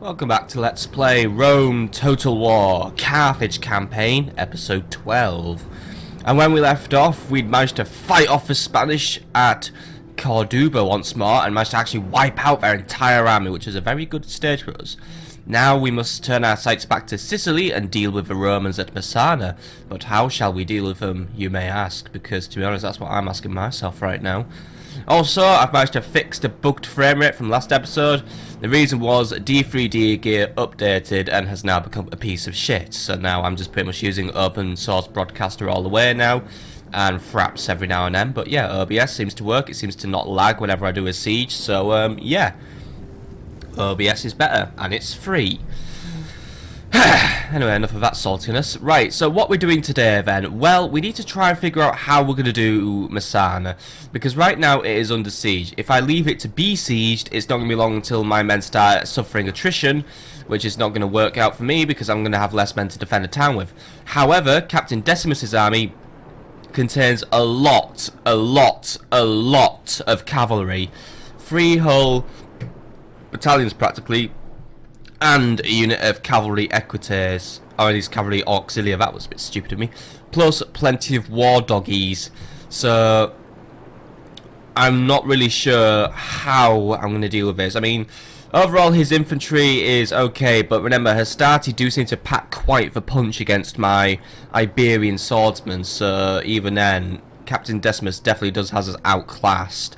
Welcome back to Let's Play Rome Total War Carthage Campaign, Episode 12. And when we left off, we'd managed to fight off the Spanish at Corduba once more and managed to actually wipe out their entire army, which is a very good stage for us. Now we must turn our sights back to Sicily and deal with the Romans at Messana. But how shall we deal with them, you may ask, because to be honest, that's what I'm asking myself right now. Also, I've managed to fix the bugged frame rate from last episode. The reason was D3D gear updated and has now become a piece of shit. So now I'm just pretty much using open source broadcaster all the way now, and fraps every now and then. But yeah, OBS seems to work. It seems to not lag whenever I do a siege. So yeah, OBS is better and it's free. Anyway, enough of that saltiness. Right, so what we're doing today then? Well, we need to try and figure out how we're going to do Messana, because right now it is under siege. If I leave it to be sieged, it's not going to be long until my men start suffering attrition, which is not going to work out for me because I'm going to have less men to defend the town with. However, Captain Decimus's army contains a lot of cavalry. 3 whole battalions practically, and a unit of cavalry equites, or at least cavalry auxilia, that was a bit stupid of me, plus plenty of war doggies. So I'm not really sure how I'm going to deal with this. I mean, overall his infantry is okay, but remember, Hastati do seem to pack quite the punch against my Iberian swordsmen, so even then Captain Decimus definitely does has us outclassed.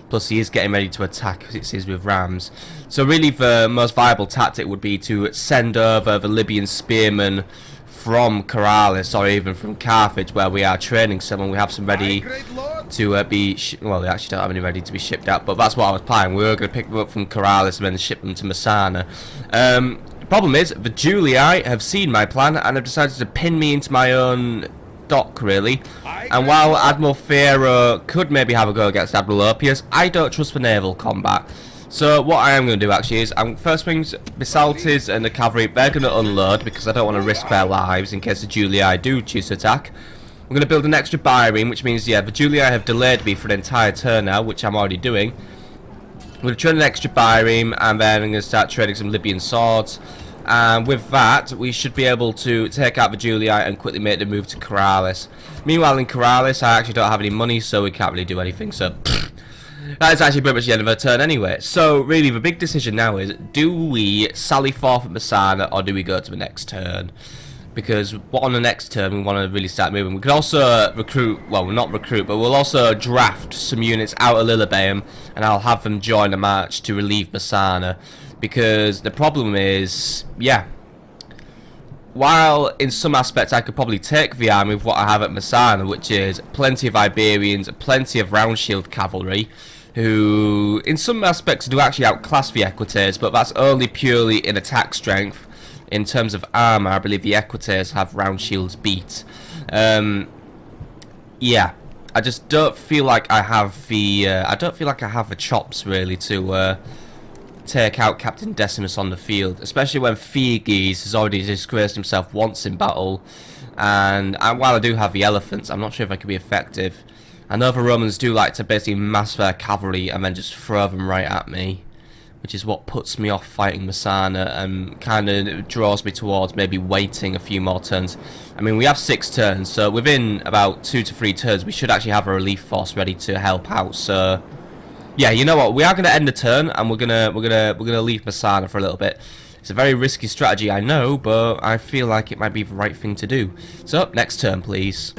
Plus he is getting ready to attack, as it seems, with rams. So really the most viable tactic would be to send over the Libyan spearmen from Corrales, or even from Carthage, where we are training some, and we have some ready to be... well, we actually don't have any ready to be shipped out, but that's what I was planning. We were going to pick them up from Corrales and then ship them to Messana. The problem is, the Julii have seen my plan and have decided to pin me into my own dock, really. And while Admiral Fierro could maybe have a go against Admiral Opius, I don't trust the naval combat. So what I am going to do actually is, first things, Bisaltes and the cavalry, they're going to unload because I don't want to risk their lives in case the Julii do choose to attack. We're going to build an extra bireme, which means, yeah, the Julii have delayed me for an entire turn now, which I'm already doing. I'm going to train an extra bireme, and then I'm going to start training some Libyan swords. And with that, we should be able to take out the Julii and quickly make the move to Corrales. Meanwhile, in Corrales, I actually don't have any money, so we can't really do anything. So that is actually pretty much the end of our turn anyway. So really, the big decision now is, do we sally forth at Messana, or do we go to the next turn? Because on the next turn, we want to really start moving. We could also recruit, well, not recruit, but we'll also draft some units out of Libyan, and I'll have them join the march to relieve Messana. Because the problem is, yeah, while in some aspects I could probably take the army with what I have at Messana, which is plenty of Iberians, plenty of round shield cavalry, who in some aspects do actually outclass the equites, but that's only purely in attack strength. In terms of armor, I believe the equites have round shields beat. Yeah, I just don't feel like I have the chops really to take out Captain Decimus on the field, especially when Theages has already disgraced himself once in battle, and while I do have the elephants, I'm not sure if I could be effective. I know the Romans do like to basically mass their cavalry and then just throw them right at me, which is what puts me off fighting Messana and kind of draws me towards maybe waiting a few more turns. I mean, we have 6 turns, so within about 2 to 3 turns we should actually have a relief force ready to help out. So yeah, you know what? We are going to end the turn, and we're gonna leave Messana for a little bit. It's a very risky strategy, I know, but I feel like it might be the right thing to do. So next turn, please.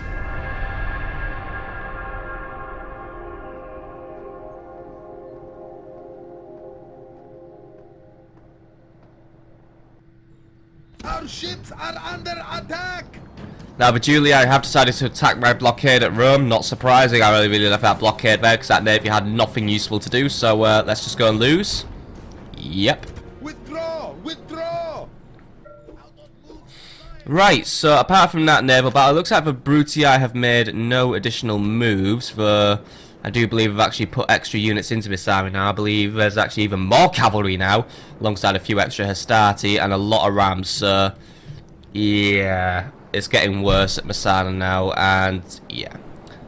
Our ships are under attack. Now the Julii have decided to attack my blockade at Rome. Not surprising, I really left that blockade there because that navy had nothing useful to do. So let's just go and lose. Yep. Withdraw! Withdraw! Right, so apart from that naval battle, it looks like the Brutii have made no additional moves. I do believe I've actually put extra units into this army now. I believe there's actually even more cavalry now, alongside a few extra Hastati and a lot of rams. So yeah, it's getting worse at Messana now, and yeah,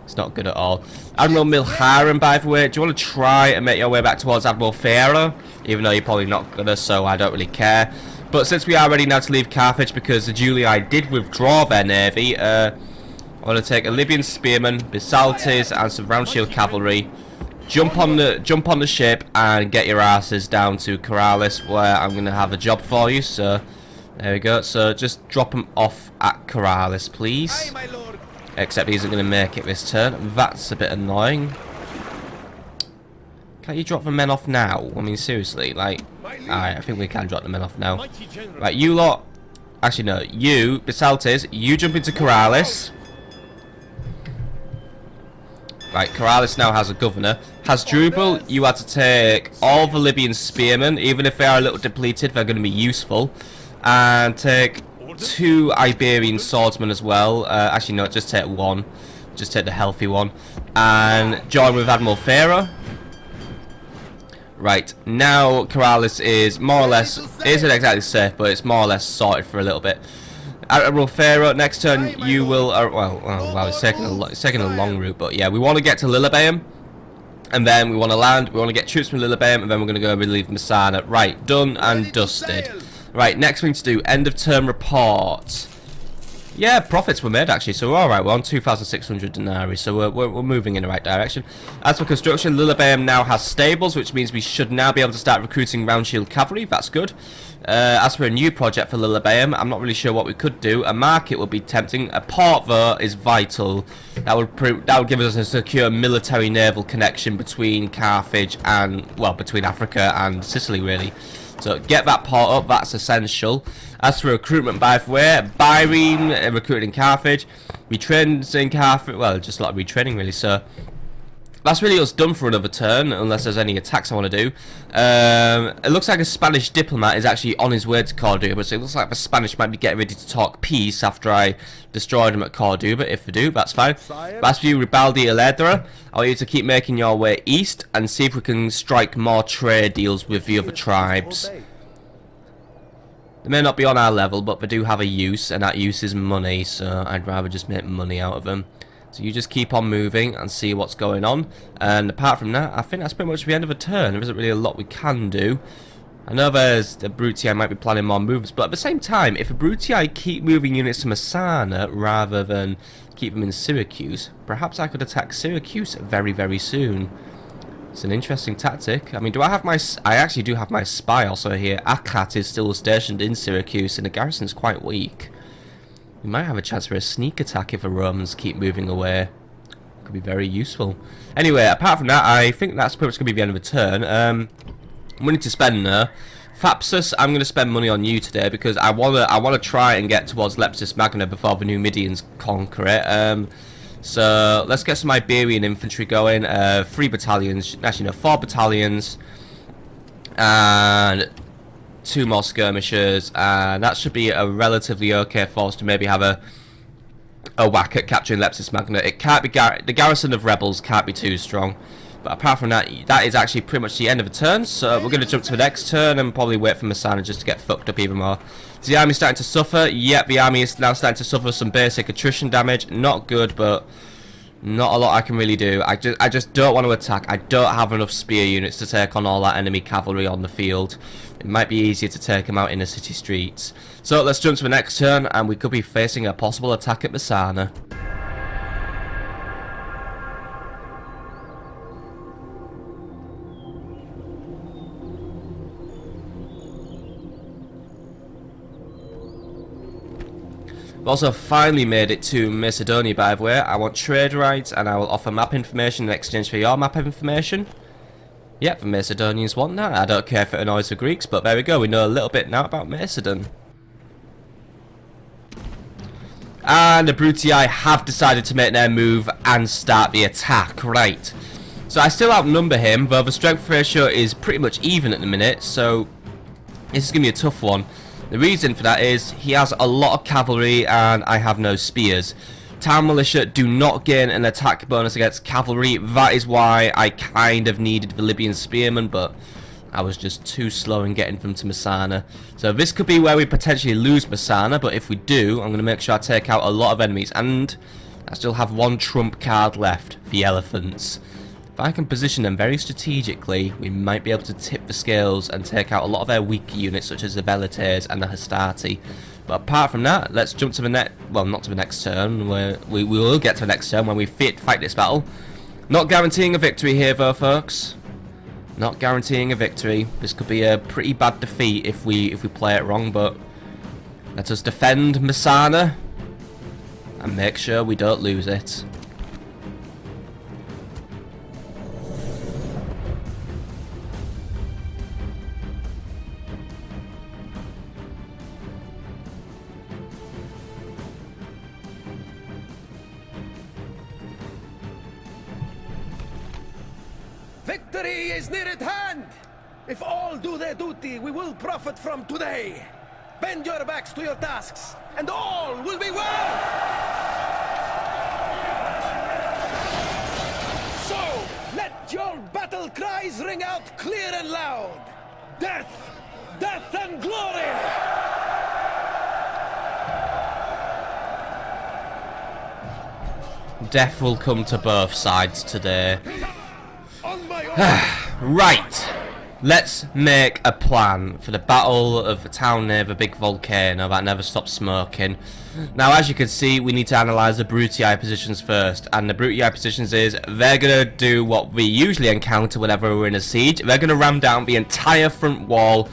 it's not good at all. Admiral Milharan, by the way, do you want to try and make your way back towards Admiral Fierro? even though you're probably not gonna, so I don't really care. But since we are ready now to leave Carthage, because the Julii did withdraw their navy, I want to take a Libyan spearman, Theages, and some round shield cavalry. Jump on the ship and get your asses down to Corrales, where I'm gonna have a job for you. So there we go. So just drop them off at Corrales, please. Except he isn't gonna make it this turn. That's a bit annoying. Can't you drop the men off now? I mean, seriously, like, alright, I think we can drop the men off now. Right, you lot. Actually, no, you, Theages, you jump into Corrales. Right, Corrales now has a governor. Hasdrubal, you had to take all the Libyan spearmen, even if they are a little depleted, they're going to be useful. And take 2 Iberian swordsmen as well. Actually, no, just take 1. Just take the healthy one. And join with Admiral Farah. Right, now Corrales is more or less, isn't exactly safe, but it's more or less sorted for a little bit. Admiral Farah, next turn you will, well, it's taking a long route, but yeah, we want to get to Libyan, and then we want to land, we want to get troops from Libyan, and then we're going to go relieve Messana. Right, done and dusted. Right, next thing to do, end of term report. Yeah, profits were made actually, so we're alright, we're on 2,600 denarii, so we're moving in the right direction. As for construction, Libyan now has stables, which means we should now be able to start recruiting round shield cavalry, that's good. As for a new project for Libyan, I'm not really sure what we could do. A market would be tempting, a port though is vital. That would give us a secure military naval connection between Carthage and, well, between Africa and Sicily really. So get that port up, that's essential. As for recruitment, by the way, Byrene recruited in Carthage. We trained in Carthage, well, just a lot of retraining really, so that's really us done for another turn, unless there's any attacks I want to do. It looks like a Spanish diplomat is actually on his way to Corduba, so it looks like the Spanish might be getting ready to talk peace after I destroyed them at Corduba. If they do, that's fine. But as for you, Ribaldi Eledra, I want you to keep making your way east and see if we can strike more trade deals with the other tribes. They may not be on our level, but they do have a use, and that use is money, so I'd rather just make money out of them. So you just keep on moving and see what's going on. And apart from that, I think that's pretty much the end of a turn. There isn't really a lot we can do. I know there's the Brutii might be planning more moves, but at the same time, if the Brutii keep moving units to Messana rather than keep them in Syracuse, perhaps I could attack Syracuse very, very soon. It's an interesting tactic. I mean, do I have my... I actually do have my spy also here. Akat is still stationed in Syracuse, and the garrison's quite weak. We might have a chance for a sneak attack if the Romans keep moving away. Could be very useful. Anyway, apart from that, I think that's pretty much going to be the end of the turn. Money to spend there. Thapsus, I'm going to spend money on you today because I want to try and get towards Leptis Magna before the Numidians conquer it. So let's get some Iberian infantry going. 3 battalions, actually no, 4 battalions, and 2 more skirmishers, and that should be a relatively okay force to maybe have a whack at capturing Leptis Magna. It can't be the garrison of rebels can't be too strong. But apart from that, that is actually pretty much the end of the turn. So we're going to jump to the next turn and probably wait for Messana just to get fucked up even more. Is the army starting to suffer? Yep, the army is now starting to suffer some basic attrition damage. Not good, but not a lot I can really do. I just don't want to attack. I don't have enough spear units to take on all that enemy cavalry on the field. It might be easier to take them out in the city streets. So let's jump to the next turn, and we could be facing a possible attack at Messana. I've also finally made it to Macedonia, by the way. I want trade rights, and I will offer map information in exchange for your map information. Yep, the Macedonians want that. I don't care if it annoys the Greeks, but there we go. We know a little bit now about Macedon. And the Brutii have decided to make their move and start the attack. Right. So I still outnumber him, though the strength ratio is pretty much even at the minute, so this is going to be a tough one. The reason for that is he has a lot of cavalry and I have no spears. Town militia do not gain an attack bonus against cavalry. That is why I kind of needed the Libyan spearmen, but I was just too slow in getting them to Messana. So this could be where we potentially lose Messana, but if we do, I'm going to make sure I take out a lot of enemies. And I still have 1 trump card left, the elephants. If I can position them very strategically, we might be able to tip the scales and take out a lot of their weaker units, such as the Velites and the Hastati. But apart from that, let's jump to the next, well, not to the next turn, where we will get to the next turn when we fight this battle. Not guaranteeing a victory here, though, folks. Not guaranteeing a victory. This could be a pretty bad defeat if we play it wrong, but let us defend Messana and make sure we don't lose it. Victory is near at hand! If all do their duty, we will profit from today. Bend your backs to your tasks, and all will be well! So, let your battle cries ring out clear and loud! Death! Death and glory! Death will come to both sides today. Right, let's make a plan for the battle of the town near the big volcano that never stops smoking. Now, as you can see, we need to analyse the Brutii positions first, and the Brutii positions is they're going to do what we usually encounter whenever we're in a siege. They're going to ram down the entire front wall,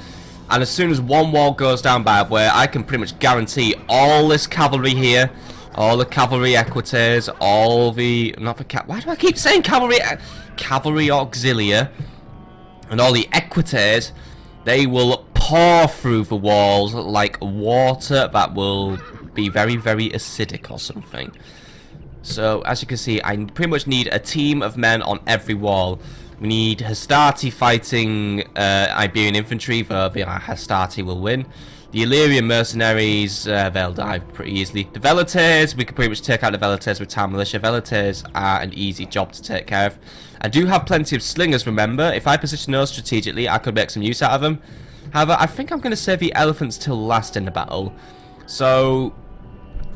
and as soon as one wall goes down bad, where I can pretty much guarantee all this cavalry here, all the cavalry equites, all the... not the why do I keep saying cavalry? Cavalry auxilia, and all the equites, they will pour through the walls like water that will be very, very acidic or something. So, as you can see, I pretty much need a team of men on every wall. We need Hastati fighting Iberian infantry, though the Hastati will win. The Illyrian mercenaries, they'll die pretty easily. The Velites, we can pretty much take out the Velites with town militia. Velites are an easy job to take care of. I do have plenty of slingers, remember. If I position those strategically, I could make some use out of them. However, I think I'm going to save the elephants till last in the battle. So,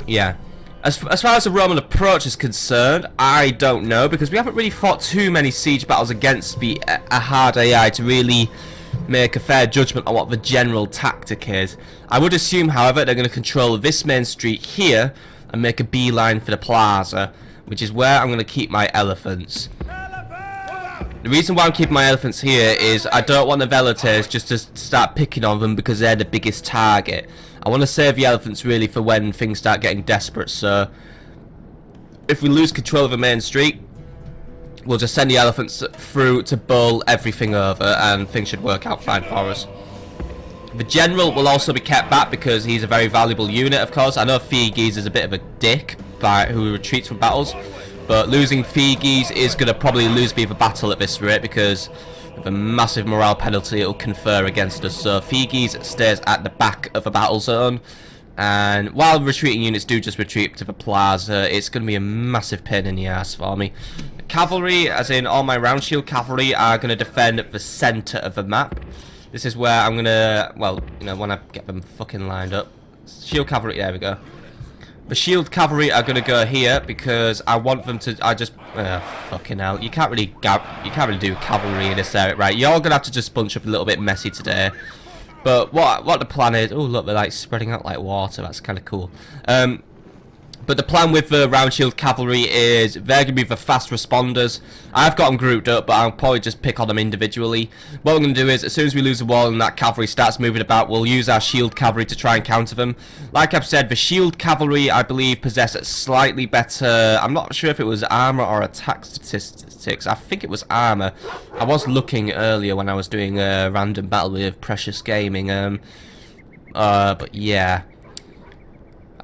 yeah. As far as the Roman approach is concerned, I don't know, because we haven't really fought too many siege battles against a hard AI to really make a fair judgment on what the general tactic is. I would assume, however, they're going to control this main street here and make a beeline for the plaza, which is where I'm going to keep my elephants. The reason why I'm keeping my elephants here is I don't want the Velites just to start picking on them because they're the biggest target. I want to save the elephants really for when things start getting desperate, so if we lose control of the main street, we'll just send the elephants through to bowl everything over and things should work out fine for us. The general will also be kept back because he's a very valuable unit, of course. I know Theages is a bit of a dick who retreats from battles, but losing Theages is going to probably lose me the battle at this rate because of a massive morale penalty it will confer against us. So Theages stays at the back of the battle zone, and while retreating units do just retreat to the plaza, it's going to be a massive pain in the ass for me. Cavalry, as in all my round shield cavalry, are going to defend the centre of the map. This is where I'm going to, well, you know, when I get them fucking lined up. Shield cavalry, there we go. The shield cavalry are going to go here because I want them to, fucking hell. You can't really do cavalry in this area, right? You're all going to have to just bunch up a little bit messy today. But what the plan is, oh look, they're like spreading out like water, that's kind of cool. But the plan with the round shield cavalry is they're going to be the fast responders. I've got them grouped up, but I'll probably just pick on them individually. What we're going to do is, as soon as we lose the wall and that cavalry starts moving about, we'll use our shield cavalry to try and counter them. Like I've said, the shield cavalry, I believe, possess slightly better... I'm not sure if it was armor or attack statistics. I think it was armor. I was looking earlier when I was doing a random battle with Precious Gaming. But yeah...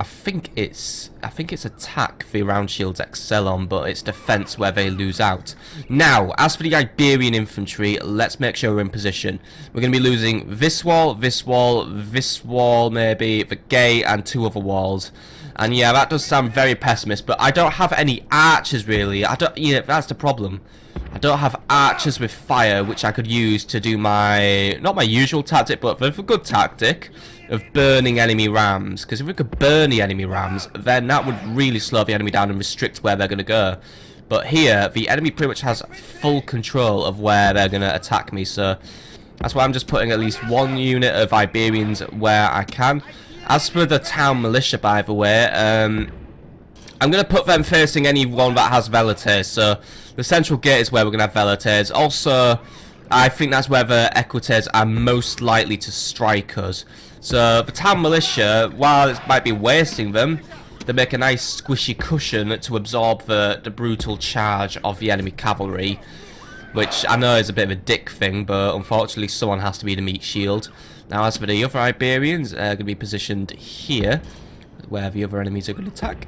I think it's attack the round shields excel on, but it's defense where they lose out. Now, as for the Iberian infantry, let's make sure we're in position. We're going to be losing this wall, this wall, this wall, maybe the gate, and two other walls. And yeah, that does sound very pessimist, but I don't have any archers really. That's the problem. I don't have archers with fire, which I could use to do my, not my usual tactic, but a good tactic of burning enemy rams. Because if we could burn the enemy rams, then that would really slow the enemy down and restrict where they're going to go. But here, the enemy pretty much has full control of where they're going to attack me, so that's why I'm just putting at least one unit of Iberians where I can. As for the town militia, by the way, I'm going to put them facing anyone that has velites, so the central gate is where we're going to have velites. Also, I think that's where the equites are most likely to strike us. So the town militia, while it might be wasting them, they make a nice squishy cushion to absorb the brutal charge of the enemy cavalry, which I know is a bit of a dick thing, but unfortunately someone has to be the meat shield. Now as for the other Iberians, they're going to be positioned here, where the other enemies are going to attack.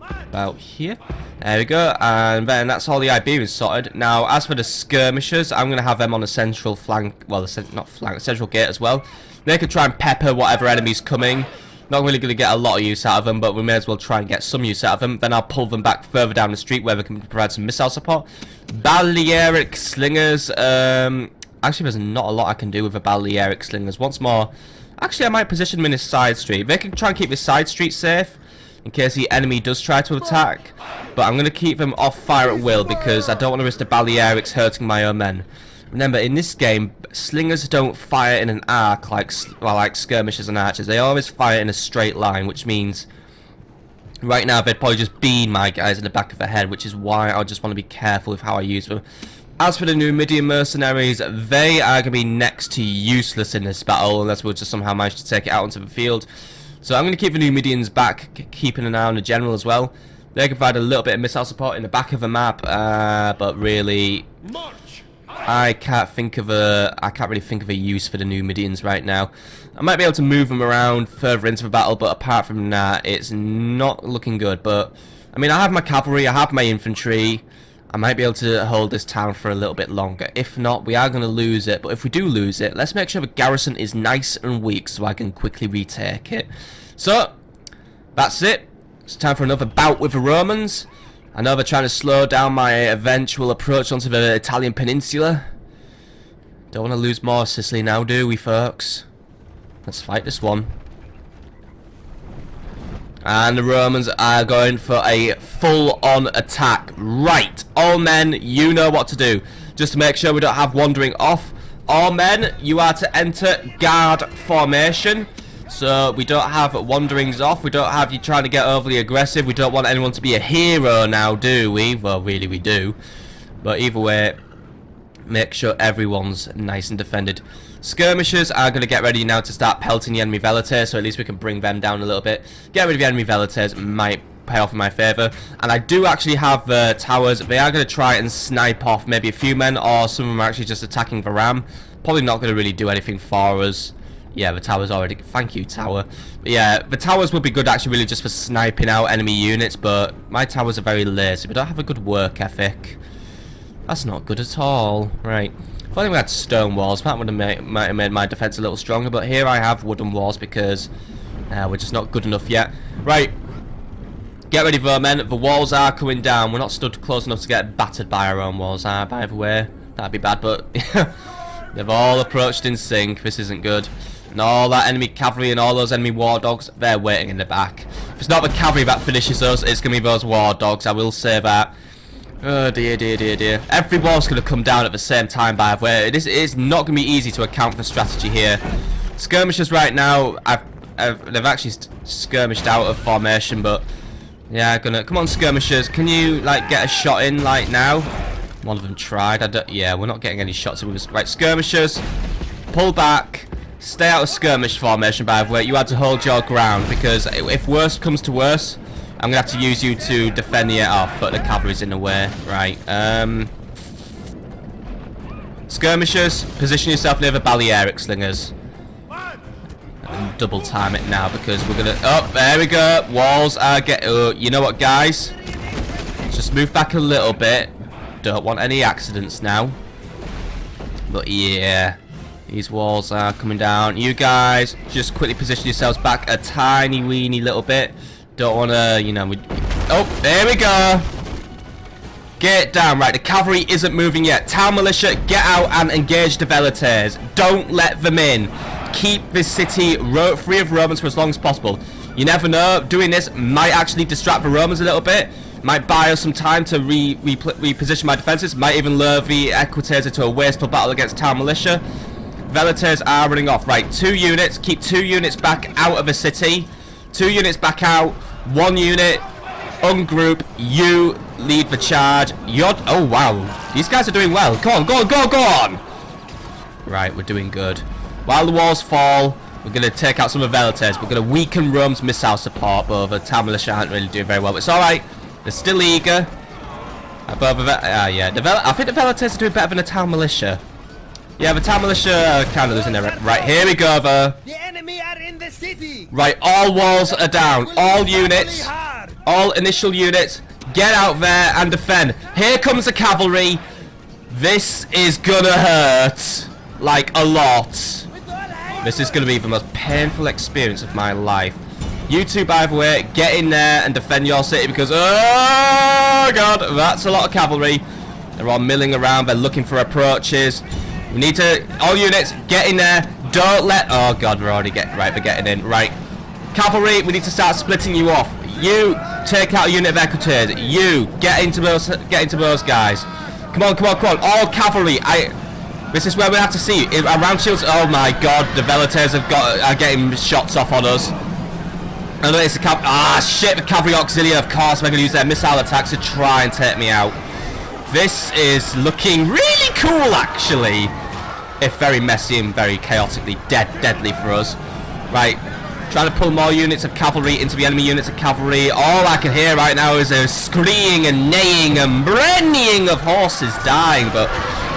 About here. There we go, and then that's all the Iberians sorted. Now as for the skirmishers, I'm going to have them on the central flank, well, not flank, central gate as well. They can try and pepper whatever enemy's coming. Not really going to get a lot of use out of them, but we may as well try and get some use out of them. Then I'll pull them back further down the street where we can provide some missile support. Balearic slingers. Actually, there's not a lot I can do with the Balearic slingers. Once more, actually, I might position them in this side street. They can try and keep this side street safe in case the enemy does try to attack. But I'm going to keep them off fire at will because I don't want to risk the Balearics hurting my own men. Remember, in this game, slingers don't fire in an arc like skirmishers and archers. They always fire in a straight line, which means right now they'd probably just beam my guys in the back of the head, which is why I just want to be careful with how I use them. As for the Numidian mercenaries, they are going to be next to useless in this battle unless we'll just somehow manage to take it out onto the field. So I'm going to keep the Numidians back, keeping an eye on the general as well. They can provide a little bit of missile support in the back of the map, but really I can't really think of a use for the Numidians right now. I might be able to move them around further into the battle, but apart from that, it's not looking good. But I mean, I have my cavalry, I have my infantry. I might be able to hold this town for a little bit longer. If not, we are going to lose it. But if we do lose it, let's make sure the garrison is nice and weak so I can quickly retake it. So, that's it. It's time for another bout with the Romans. I know they're trying to slow down my eventual approach onto the Italian peninsula. Don't want to lose more Sicily now, do we, folks? Let's fight this one. And the Romans are going for a full-on attack. Right, all men, you know what to do. Just to make sure we don't have wandering off. All men, you are to enter guard formation. So we don't have wanderings off. We don't have you trying to get overly aggressive. We don't want anyone to be a hero now, do we? Well, really we do. But either way, make sure everyone's nice and defended. Skirmishers are going to get ready now to start pelting the enemy velites, so at least we can bring them down a little bit. Get rid of the enemy velites might pay off in my favour. And I do actually have the towers. They are going to try and snipe off maybe a few men, or some of them are actually just attacking the ram. Probably not going to really do anything for us. Yeah, the tower's already... Thank you, tower. But yeah, the towers would be good actually really just for sniping out enemy units, but my towers are very lazy. We don't have a good work ethic. That's not good at all. Right. If only we had stone walls, that would have might have made my defense a little stronger, but here I have wooden walls because we're just not good enough yet. Right. Get ready, vermin. The walls are coming down. We're not stood close enough to get battered by our own walls, by the way. That'd be bad, but they've all approached in sync. This isn't good. And all that enemy cavalry and all those enemy war dogs, they're waiting in the back. If it's not the cavalry that finishes us, it's going to be those war dogs, I will say that. Oh dear, dear, dear, dear. Every wall's going to come down at the same time, by the way. It is not going to be easy to account for strategy here. Skirmishers right now, they've actually skirmished out of formation, but yeah, come on skirmishers, can you like get a shot in like now? One of them tried. Yeah, we're not getting any shots in with us. Right, skirmishers, pull back. Stay out of skirmish formation, by the way. You had to hold your ground, because if worst comes to worst, I'm going to have to use you to defend the... Oh, but the cavalry's in the way. Right. Skirmishers, position yourself near the Balearic slingers. And double time it now, because we're going to... Oh, there we go. Walls are you know what, guys? Just move back a little bit. Don't want any accidents now. But yeah... These walls are coming down. You guys, just quickly position yourselves back a tiny weeny little bit. Don't want to, you know... Oh, there we go. Get down. Right, the cavalry isn't moving yet. Town militia, get out and engage the velites. Don't let them in. Keep this city free of Romans for as long as possible. You never know. Doing this might actually distract the Romans a little bit. Might buy us some time to reposition my defences. Might even lure the Equites into a wasteful battle against town militia. Velites are running off. Right, 2 units. Keep 2 units back out of the city. 2 units back out. 1 unit. Ungroup. You lead the charge. Oh, wow. These guys are doing well. Go on, go on, go on, go on. Right, we're doing good. While the walls fall, we're going to take out some of the Velites. We're going to weaken Rome's missile support, but the town militia aren't really doing very well. But it's alright. They're still eager. Yeah. I think the Velites are doing better than the town militia. Yeah, the town militia are kind of losing their... Right, here we go, The enemy are in the city. Right, all walls are down. All units. All initial units. Get out there and defend. Here comes the cavalry. This is gonna hurt. Like, a lot. This is gonna be the most painful experience of my life. You two, by the way, get in there and defend your city because... Oh, God. That's a lot of cavalry. They're all milling around. They're looking for approaches. We need to... All units, get in there. Don't let... Oh, God, we're already getting... Right, we're getting in. Right. Cavalry, we need to start splitting you off. You, take out a unit of Equites. You, get into those guys. Come on, come on, come on. All cavalry. This is where we have to see. Around shields... Oh, my God. The Velites are getting shots off on us. I know it's the shit, the cavalry auxilia, of course. They're going to use their missile attacks to try and take me out. This is looking really cool, actually. If very messy and very chaotically deadly for us. Right, trying to pull more units of cavalry into the enemy units of cavalry. All I can hear right now is a screaming and neighing and braying of horses dying. But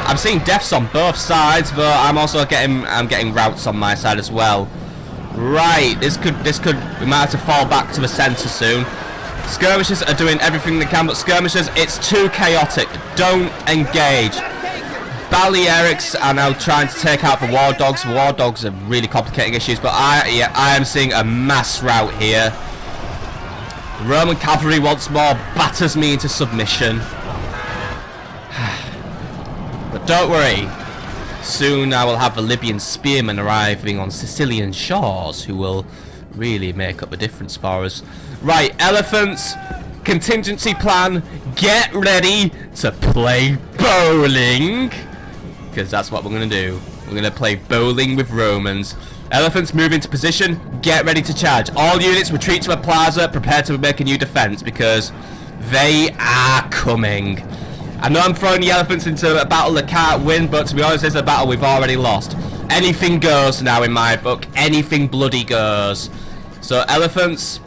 I'm seeing deaths on both sides, but I'm also getting routs on my side as well. Right, this could we might have to fall back to the centre soon. Skirmishers are doing everything they can, but skirmishers, it's too chaotic. Don't engage. Balearics are now trying to take out the war dogs. The war dogs are really complicating issues, but I am seeing a mass rout here. Roman cavalry once more batters me into submission. But don't worry. Soon I will have the Libyan spearmen arriving on Sicilian shores who will really make up a difference for us. Right, elephants, contingency plan, get ready to play bowling. Because that's what we're going to do. We're going to play bowling with Romans. Elephants move into position, get ready to charge. All units retreat to a plaza, prepare to make a new defense because they are coming. I know I'm throwing the elephants into a battle that can't win, but to be honest, it's a battle we've already lost. Anything goes now in my book. Anything bloody goes. So, elephants,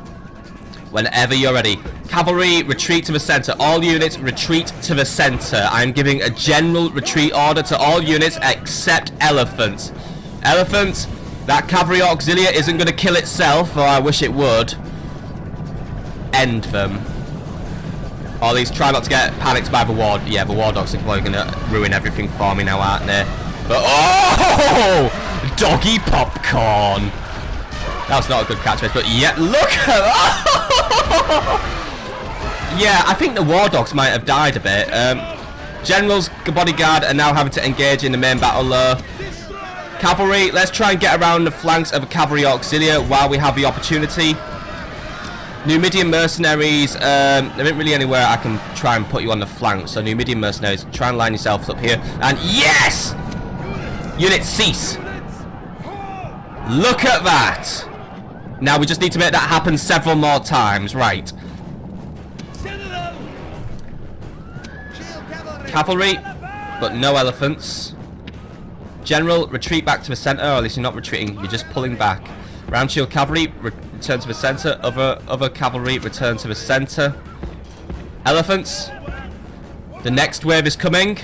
whenever you're ready. Cavalry, retreat to the centre. All units, retreat to the centre. I'm giving a general retreat order to all units except elephants. Elephants, that cavalry auxilia isn't going to kill itself, or I wish it would. End them. All these try not to get panicked by the war. Yeah, the war dogs are probably going to ruin everything for me now, aren't they? But oh, doggy popcorn. That was not a good catchphrase, but yeah, look at yeah, I think the war dogs might have died a bit. Generals, bodyguard are now having to engage in the main battle. Cavalry, let's try and get around the flanks of a cavalry auxilia while we have the opportunity. Numidian mercenaries, there isn't really anywhere I can try and put you on the flank, so Numidian mercenaries, try and line yourselves up here. And yes! Units cease! Look at that! Now we just need to make that happen several more times, right. Cavalry, but no elephants. General, retreat back to the centre, or at least you're not retreating, you're just pulling back. Round shield cavalry, return to the centre. Other cavalry, return to the centre. Elephants, the next wave is coming.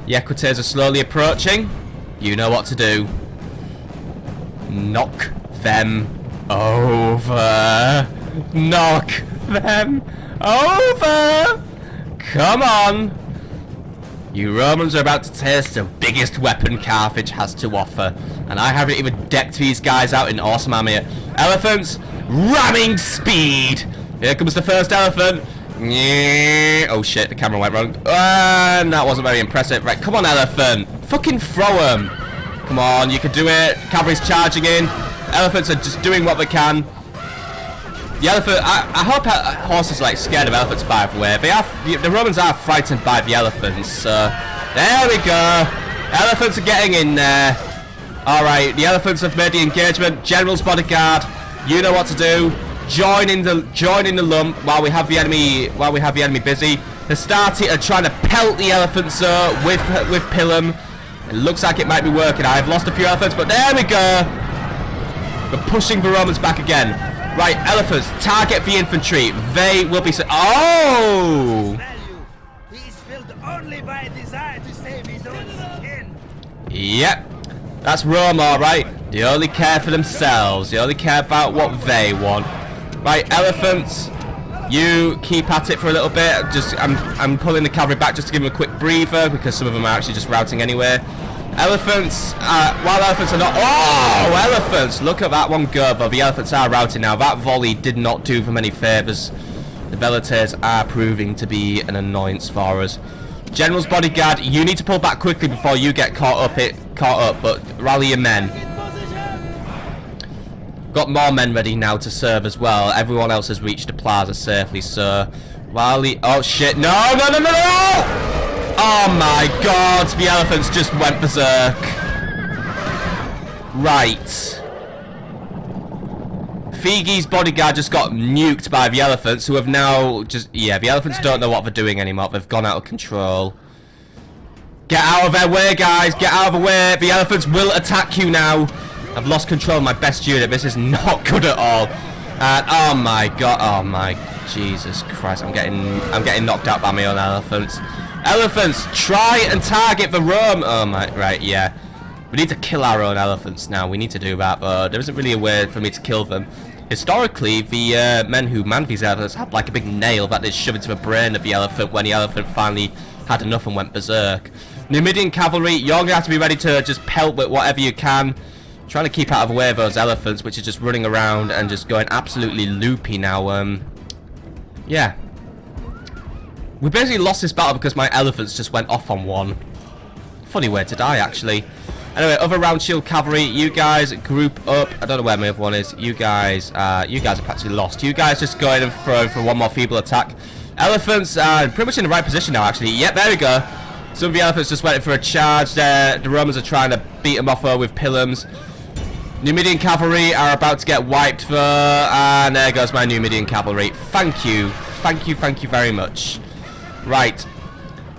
The Equites are slowly approaching. You know what to do. Knock them over. Knock them over. Come on. You Romans are about to taste the biggest weapon Carthage has to offer. And I haven't even decked these guys out in awesome armor yet. Elephants, ramming speed. Here comes the first elephant. Oh shit, the camera went wrong. And that wasn't very impressive. Right, come on, elephant. Fucking throw them. Come on, you can do it. Cavalry's charging in. Elephants are just doing what they can. The elephant. I hope horses are like scared of elephants. By the way, the Romans are frightened by the elephants. There we go. Elephants are getting in there. All right, the elephants have made the engagement. General's bodyguard, you know what to do. Join in the lump while we have the enemy busy. The Hastati are trying to pelt the elephants with Pilum. It looks like it might be working. I've lost a few elephants, but there we go. We're pushing the Romans back again. Right, elephants, target the infantry. They will be... Oh! He's filled only by a desire to save his own skin. Yep. That's Rome, alright. They only care for themselves. They only care about what they want. Right, elephants, you keep at it for a little bit. I'm pulling the cavalry back just to give them a quick breather because some of them are actually just routing anyway. Elephants, while elephants are not... Oh, elephants! Look at that one go, but the elephants are routing now. That volley did not do them any favours. The Velites are proving to be an annoyance for us. General's bodyguard, you need to pull back quickly before you get caught up, but rally your men. Got more men ready now to serve as well. Everyone else has reached the plaza safely, so... Rally... Oh, shit. No! Oh my god, the elephants just went berserk. Right. Theages' bodyguard just got nuked by the elephants, who have now just... Yeah, the elephants don't know what they're doing anymore. They've gone out of control. Get out of their way, guys. Get out of the way. The elephants will attack you now. I've lost control of my best unit. This is not good at all. Oh my god. Oh my Jesus Christ. I'm getting knocked out by my own elephants. Elephants, try and target the Rome. Oh my, right, yeah. We need to kill our own elephants now. We need to do that, but there isn't really a way for me to kill them. Historically, the men who manned these elephants had like a big nail that they'd shove into the brain of the elephant when the elephant finally had enough and went berserk. Numidian cavalry, you're going to have to be ready to just pelt with whatever you can. Trying to keep out of the way of those elephants, which are just running around and just going absolutely loopy now. Yeah. We basically lost this battle because my elephants just went off on one. Funny way to die, actually. Anyway, other round shield cavalry, you guys group up. I don't know where my other one is. You guys are practically lost. You guys just go in and throw for one more feeble attack. Elephants are pretty much in the right position now, actually. Yep, there we go. Some of the elephants just went in for a charge there. The Romans are trying to beat them off with Pilums. Numidian cavalry are about to get wiped for... And there goes my Numidian cavalry. Thank you. Thank you very much. Right.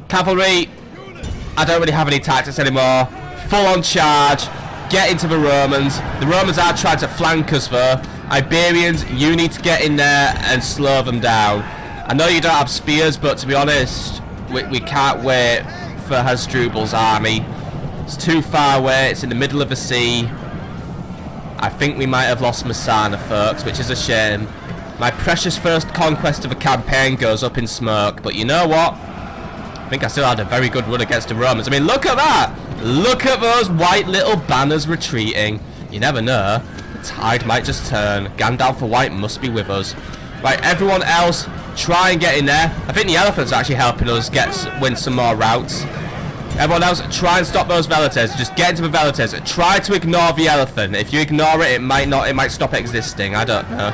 Cavalry, I don't really have any tactics anymore. Full on charge. Get into the Romans. The Romans are trying to flank us though. Iberians, you need to get in there and slow them down. I know you don't have spears, but to be honest, we can't wait for Hasdrubal's army. It's too far away. It's in the middle of the sea. I think we might have lost Messana, folks, which is a shame. My precious first conquest of a campaign goes up in smoke, but you know what? I think I still had a very good run against the Romans. I mean, look at that! Look at those white little banners retreating. You never know. The tide might just turn. Gandalf the White must be with us. Right, everyone else, try and get in there. I think the elephants are actually helping us win some more routes. Everyone else, try and stop those Velites. Just get into the Velites. Try to ignore the elephant. If you ignore it, it might stop existing. I don't know.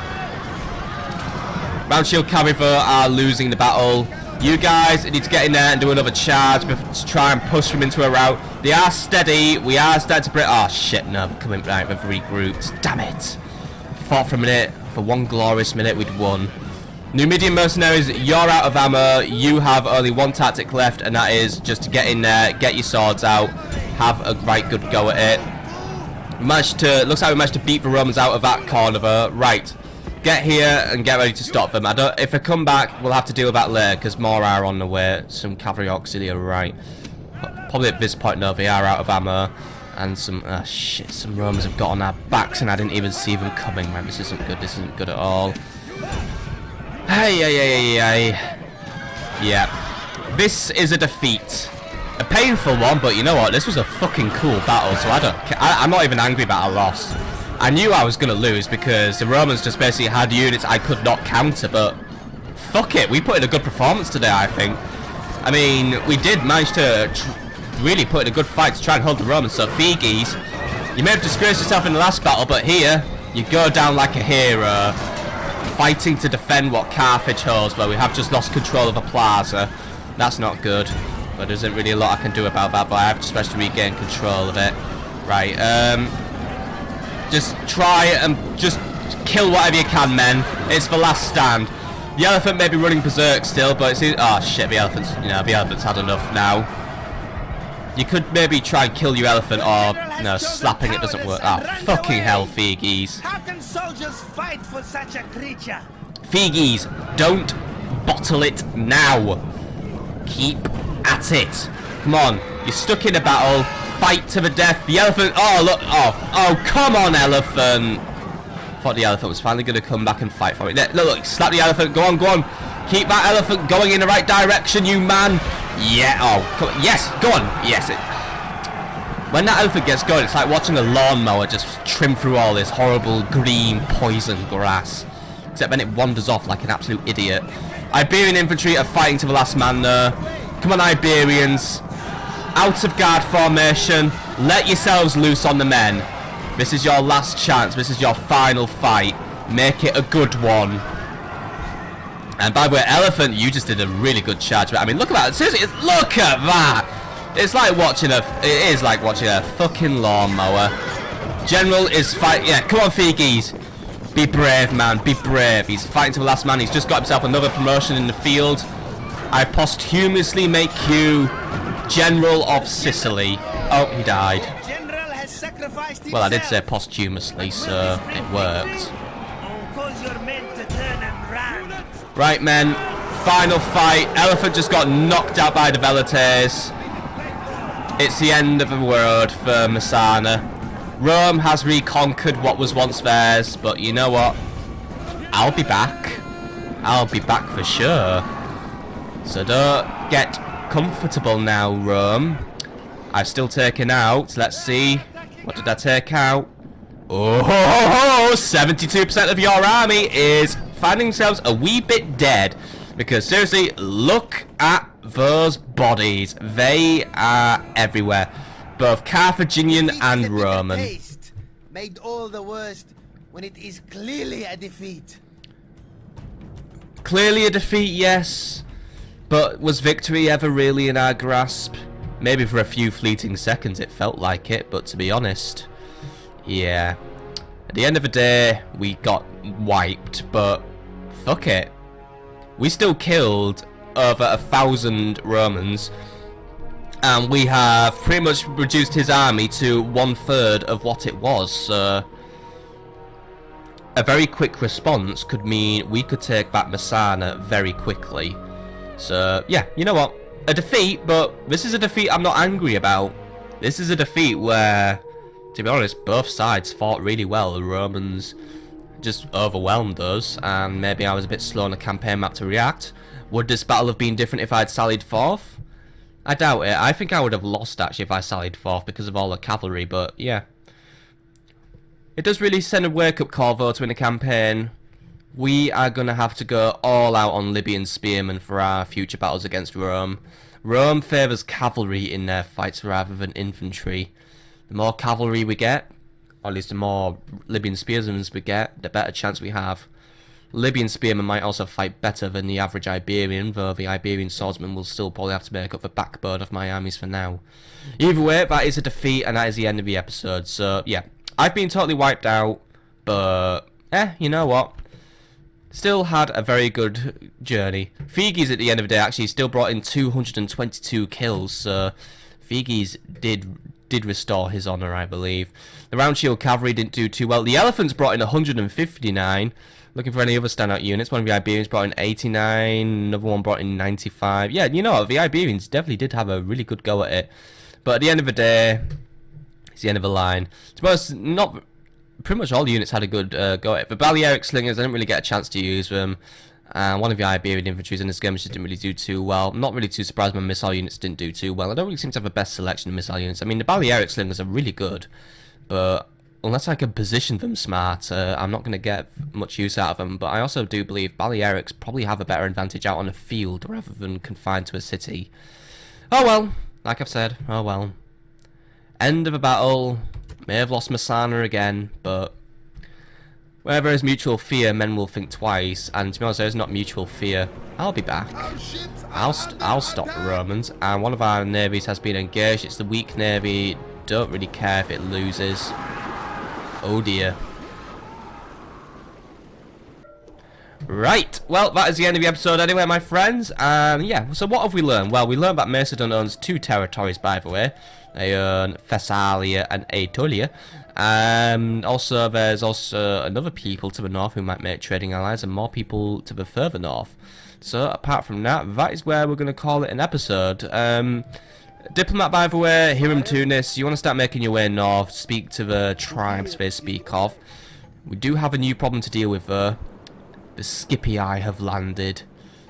Round shield cavalry are losing the battle. You guys need to get in there and do another charge to try and push them into a rout. They are steady. We are starting to break. Oh shit! No, we're coming right. We've regrouped. Damn it! Fought for a minute. For one glorious minute, we'd won. Numidian mercenaries, you're out of ammo. You have only one tactic left, and that is just to get in there, get your swords out, have a right good go at it. Looks like we managed to beat the Romans out of that corner though. Right, get here and get ready to stop them. If they come back, we'll have to deal with that later because more are on the way. Some cavalry auxiliary, right? Probably at this point, no, they are out of ammo, and some some Romans have got on our backs, and I didn't even see them coming. Man, this isn't good. This isn't good at all. Hey. Yeah. This is a defeat. A painful one, but you know what? This was a fucking cool battle, so I'm not even angry that I lost. I knew I was going to lose because the Romans just basically had units I could not counter, but fuck it. We put in a good performance today, I think. I mean, we did manage to really put in a good fight to try and hold the Romans, so Theages, you may have disgraced yourself in the last battle, but here, you go down like a hero. fighting to defend what Carthage holds, but we have just lost control of a plaza. That's not good. But there isn't really a lot I can do about that, but I have to especially regain control of it. Right, just try and just kill whatever you can, men. It's the last stand. The elephant may be running berserk still, but it's... Oh, shit, the elephant's... You know, the elephant's had enough now. You could maybe try and kill your elephant, or... No, slapping it doesn't work. Oh, fucking hell, Theages. How can soldiers fight for such a creature? Theages, don't bottle it now. Keep at it. Come on, you're stuck in a battle. Fight to the death. The elephant... Oh, look. Oh, come on, elephant. I thought the elephant was finally going to come back and fight for it. Look, slap the elephant. Go on, go on. Keep that elephant going in the right direction, you man. Yeah, oh, come on. Yes, go on. Yes. When that elephant gets going, it's like watching a lawnmower just trim through all this horrible green poison grass. Except then it wanders off like an absolute idiot. Iberian infantry are fighting to the last man there. Come on, Iberians. Out of guard formation. Let yourselves loose on the men. This is your last chance. This is your final fight. Make it a good one. And by the way, elephant, you just did a really good charge. I mean, look at that. Seriously, look at that. It's like watching a... It is like watching a fucking lawnmower. General is fight... Yeah, come on, Theages. Be brave, man. Be brave. He's fighting to the last man. He's just got himself another promotion in the field. I posthumously make you General of Sicily. Oh, he died. Well, I did say posthumously, so it worked. Right, men. Final fight. Elephant just got knocked out by the Velites. It's the end of the road for Messana. Rome has reconquered what was once theirs, but you know what? I'll be back. I'll be back for sure. So don't get comfortable now, Rome. I've still taken out, let's see. What did I take out? Oh, 72% of your army is finding themselves a wee bit dead. Because seriously, look at those bodies. They are everywhere. Both Carthaginian and Roman. Made all the worst when it is clearly a defeat. Clearly a defeat, yes. But was victory ever really in our grasp? Maybe for a few fleeting seconds it felt like it, but to be honest, yeah. At the end of the day, we got wiped, but fuck it. We still killed over 1,000 Romans, and we have pretty much reduced his army to 1/3 of what it was, so a very quick response could mean we could take back Messana very quickly. So, yeah, you know what? A defeat, but this is a defeat I'm not angry about. This is a defeat where, to be honest, both sides fought really well. The Romans just overwhelmed us, and maybe I was a bit slow on the campaign map to react. Would this battle have been different if I'd sallied forth? I doubt it. I think I would have lost, actually, if I sallied forth because of all the cavalry, but yeah. It does really send a wake-up call, though, to win a campaign. We are going to have to go all out on Libyan spearmen for our future battles against Rome. Rome favours cavalry in their fights rather than infantry. The more cavalry we get, or at least the more Libyan spearmen we get, the better chance we have. Libyan spearmen might also fight better than the average Iberian, though the Iberian swordsmen will still probably have to make up the backbone of my armies for now. Either way, that is a defeat, and that is the end of the episode. So, yeah, I've been totally wiped out, but, you know what? Still had a very good journey. Theages at the end of the day actually still brought in 222 kills, so Theages did restore his honour, I believe. The round shield cavalry didn't do too well. The elephants brought in 159. Looking for any other standout units. One of the Iberians brought in 89. Another one brought in 95. Yeah, you know what? The Iberians definitely did have a really good go at it. But at the end of the day, it's the end of the line. To be honest, not... Pretty much all the units had a good go at it. The Balearic slingers, I didn't really get a chance to use them. One of the Iberian infantries in the skirmishes didn't really do too well. I'm not really too surprised my missile units didn't do too well. I don't really seem to have the best selection of missile units. I mean, the Balearic slingers are really good, but unless I can position them smart, I'm not going to get much use out of them. But I also do believe Balearics probably have a better advantage out on the field rather than confined to a city. Oh well, like I've said, oh well. End of a battle. May have lost Messana again, but Where there is mutual fear, men will think twice, and to be honest, there is not mutual fear. I'll be back. I'll stop the Romans, and one of our navies has been engaged. It's the weak navy. Don't really care if it loses. Oh dear. Right, well, that is the end of the episode anyway, my friends. Yeah, so what have we learned? Well, we learned that Macedon owns 2 territories, by the way. They own Thessalia and Aetolia. Also, there's also another people to the north who might make trading allies, and more people to the further north. So, apart from that, that is where we're going to call it an episode. Diplomat, by the way, here in Tunis, you want to start making your way north, speak to the tribes they speak of. We do have a new problem to deal with, though. The Scipii have landed.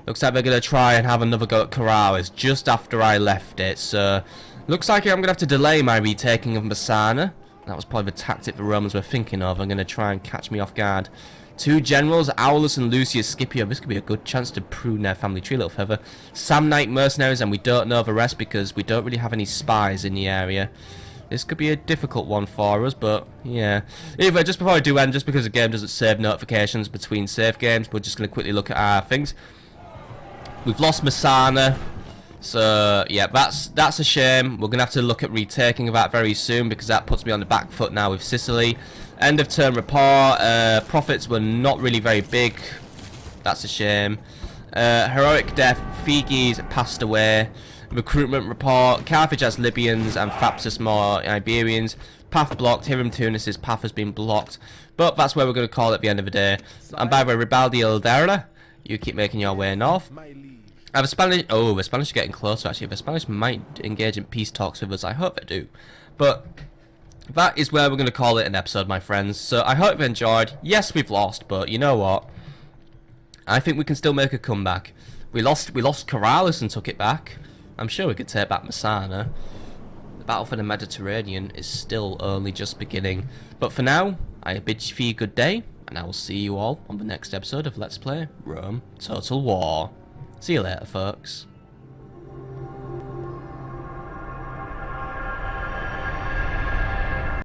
Looks like they're going to try and have another go at Corrales just after I left it, so looks like I'm going to have to delay my retaking of Messana. That was probably the tactic the Romans were thinking of. I'm going to try and catch me off guard. 2 generals, Aulus and Lucius Scipio. This could be a good chance to prune their family tree a little further. Samnite mercenaries, and we don't know the rest because we don't really have any spies in the area. This could be a difficult one for us, but yeah. Anyway, just before I do end, just because the game doesn't save notifications between save games, we're just going to quickly look at our things. We've lost Messana, so yeah, that's a shame. We're going to have to look at retaking of that very soon because that puts me on the back foot now with Sicily. End of turn report. Profits were not really very big. That's a shame. Heroic death. Theages passed away. Recruitment report. Carthage has Libyans and Thapsus more Iberians. Path blocked. Here in Tunis's path has been blocked. But that's where we're going to call it at the end of the day. And by the way, Ribaldi Ildera, you keep making your way north. The Spanish... Oh, the Spanish are getting closer, actually. The Spanish might engage in peace talks with us. I hope they do. But that is where we're going to call it an episode, my friends. So I hope you enjoyed. Yes, we've lost, but you know what? I think we can still make a comeback. We lost Corrales and took it back. I'm sure we could take back Messana. The battle for the Mediterranean is still only just beginning. But for now, I bid you a good day, and I will see you all on the next episode of Let's Play Rome Total War. See you later, folks.